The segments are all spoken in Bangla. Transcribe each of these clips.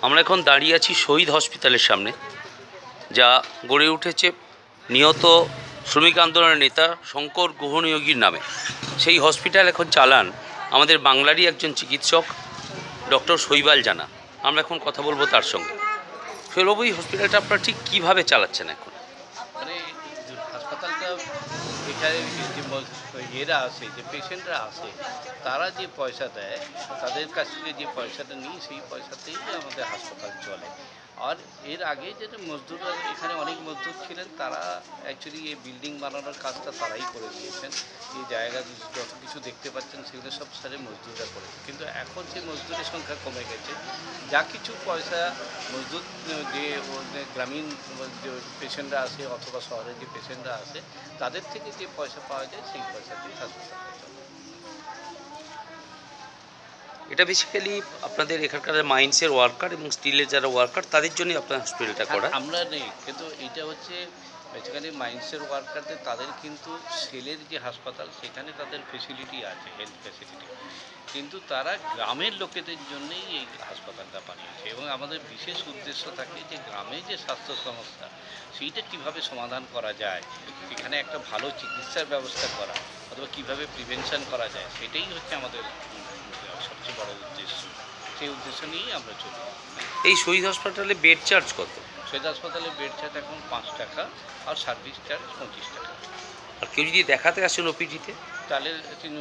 আমরা এখন দাঁড়িয়ে আছি শহীদ হসপিটালের সামনে, যা গড়ে উঠেছে নিহত শ্রমিক আন্দোলনের নেতা শঙ্কর গুহনিয়োগীর নামে। সেই হসপিটাল এখন চালান আমাদের বাংলারই একজন চিকিৎসক, ডক্টর শৈবাল জানা। আমরা এখন কথা বলবো তার সঙ্গে। শৈলবাবু, এই হসপিটালটা আপনারা ঠিক কীভাবে চালাচ্ছেন এখন? মানে হাসপাতালটা এখানে যে আসে, যে পেশেন্টরা আসে, তারা যে পয়সা দেয়, তাদের কাছ থেকে যে পয়সাটা নিই, সেই পয়সাতেই আমাদের হাসপাতাল চলে। আর এর আগে যেটা মজদুররা, এখানে অনেক মজদুর ছিলেন, তারা অ্যাকচুয়ালি এই বিল্ডিং বানানোর কাজটা তারাই করে দিয়েছেন। এই জায়গা যত কিছু দেখতে পাচ্ছেন সেগুলো সব সারে মজদুররা করেছে। কিন্তু এখন যে মজদুরের সংখ্যা কমে গেছে, যা কিছু পয়সা মজদুর যে গ্রামীণ যে পেশেন্টরা আসে অথবা শহরের যে পেশেন্টরা আসে, তাদের থেকে যে পয়সা পাওয়া যায় সেই পয়সাতেই হাসপাতালটা চলে। এটা বেসিক্যালি আপনাদের এখানকার মাইন্সের ওয়ার্কার এবং স্টিলের যারা ওয়ার্কার, তাদের জন্যই আপনার হসপিটালটা করা? আমরা নেই, কিন্তু এটা হচ্ছে বেসিক্যালি মাইন্সের ওয়ার্কারদের, তাদের কিন্তু সেলের যে হাসপাতাল সেখানে তাদের ফেসিলিটি আছে, হেলথ ফেসিলিটি, কিন্তু তারা গ্রামের লোকেদের জন্যই এই হাসপাতালটা বানিয়েছে। এবং আমাদের বিশেষ উদ্দেশ্য থাকে যে গ্রামে যে স্বাস্থ্য সমস্যা, সেইটা কীভাবে সমাধান করা যায়, এখানে একটা ভালো চিকিৎসার ব্যবস্থা করা অথবা কীভাবে প্রিভেনশন করা যায়, সেটাই হচ্ছে আমাদের সবচেয়ে বড় উদ্দেশ্য। সেই উদ্দেশ্য নিয়েই আমরা চলি। এই শহীদ হাসপাতালে বেড চার্জ কত? শহীদ হাসপাতালে বেড চার্জ এখন 5 টাকা, আর সার্ভিস চার্জ 25 টাকা। আর কেউ যদি দেখাতে আসেন ওপিডিতে, তাহলে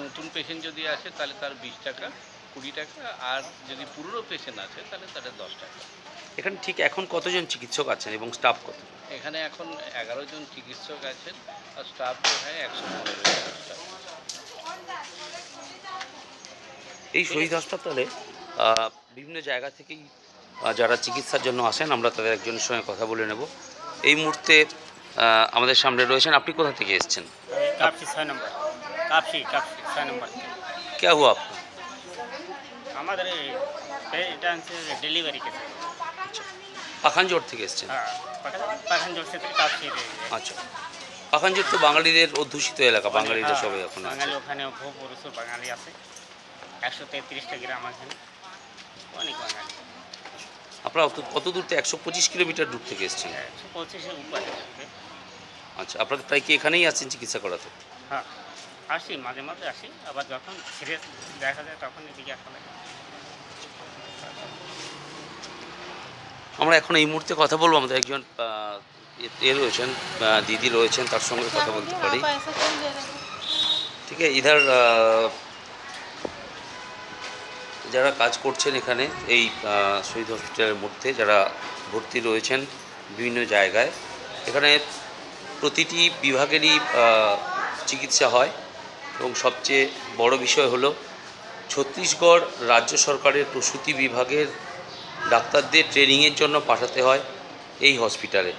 নতুন পেশেন্ট যদি আসে তাহলে তার 20 টাকা, 20 টাকা, আর যদি পুরনো পেশেন্ট আছে তাহলে তাদের 10 টাকা। এখানে ঠিক এখন কতজন চিকিৎসক আছেন এবং স্টাফ কত? এখানে এখন 11 জন চিকিৎসক আছেন, আর স্টাফ হয় 115 জন স্টাফ। এই শহীদ হাসপাতালে বিভিন্ন জায়গা থেকেই যারা চিকিৎসার জন্য আসেন, আমরা তাদের একজনের সঙ্গে কথা বলে নেব। এই মুহূর্তে আমাদের সামনে রয়েছেন। আপনি কোথা থেকে এসেছেন? Kapsi 6 number, Kapsi 6 number. क्या हुआ आपको? আমাদের এটা হচ্ছে ডেলিভারি কেস। আচ্ছা, পাখানজোড় থেকে এসেছেন? হ্যাঁ, পাখানজোড় থেকে কাপসি। আচ্ছা, পাখানজোড় তো বাঙালিদের অধ্যুষিত এলাকা, বাঙালিরা সবাই এখন আছে। বাঙালি ওখানে খুব প্রচুর বাঙালি আছে, 133টা গ্রাম এখানে, অনেক বাঙালি। আপনারা কত দূর থেকে? 125 কিলোমিটার দূর থেকে এসেছেন? 125-এর উপরে। আচ্ছা, আপনারা প্রায় কি এখানেই আছেন চিকিৎসা করাতে? হ্যাঁ, আসি, মাঝে মাঝে আসি, আবার যখন সিরিয়াস দেখা যায় তখন এদিকে আসা লাগে। আমরা এখন এই মুহূর্তে কথা বলবো, আমাদের একজন রয়েছেন, দিদি রয়েছেন, তার সঙ্গে কথা বলতে পারি। ঠিক আছে, ইধার যারা কাজ করছেন এখানে এই শহীদ হসপিটালের মধ্যে, যারা ভর্তি রয়েছেন বিভিন্ন জায়গায়, এখানে প্রতিটি বিভাগেরই চিকিৎসা হয়। এবং সবচেয়ে বড় বিষয় হলো ছত্তিশগড় রাজ্য সরকারের প্রসূতি বিভাগের ডাক্তারদের ট্রেনিংয়ের জন্য পাঠাতে হয় এই হসপিটালে।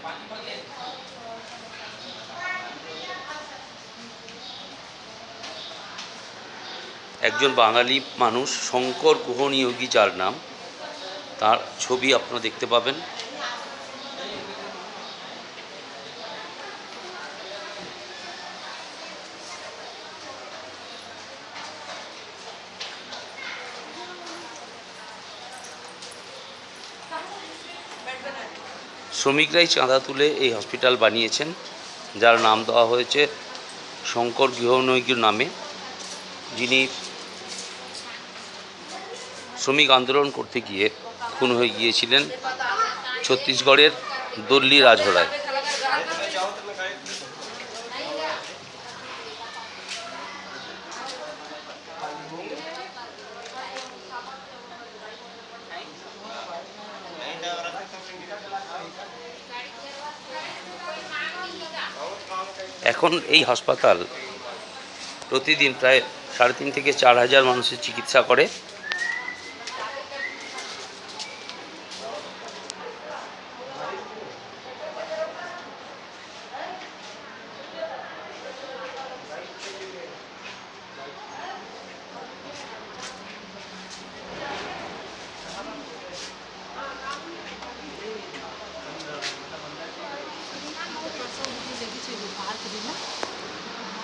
একজন বাঙালি মানুষ, শঙ্কর গুহনিয়োগী যার নাম, তার ছবি আপনারা দেখতে পাবেন। শ্রমিকরাই চাঁদা তুলে এই হসপিটাল বানিয়েছেন, যার নাম দেওয়া হয়েছে শঙ্কর গুহনিয়োগীর নামে, যিনি শ্রমিক আন্দোলন করতে গিয়ে খুন হয়ে গিয়েছিলেন ছত্তিশগড়ের দল্লি রাজহরায়। এখন এই হাসপাতাল প্রতিদিন প্রায় 3.5 থেকে 4 হাজার মানুষের চিকিৎসা করে।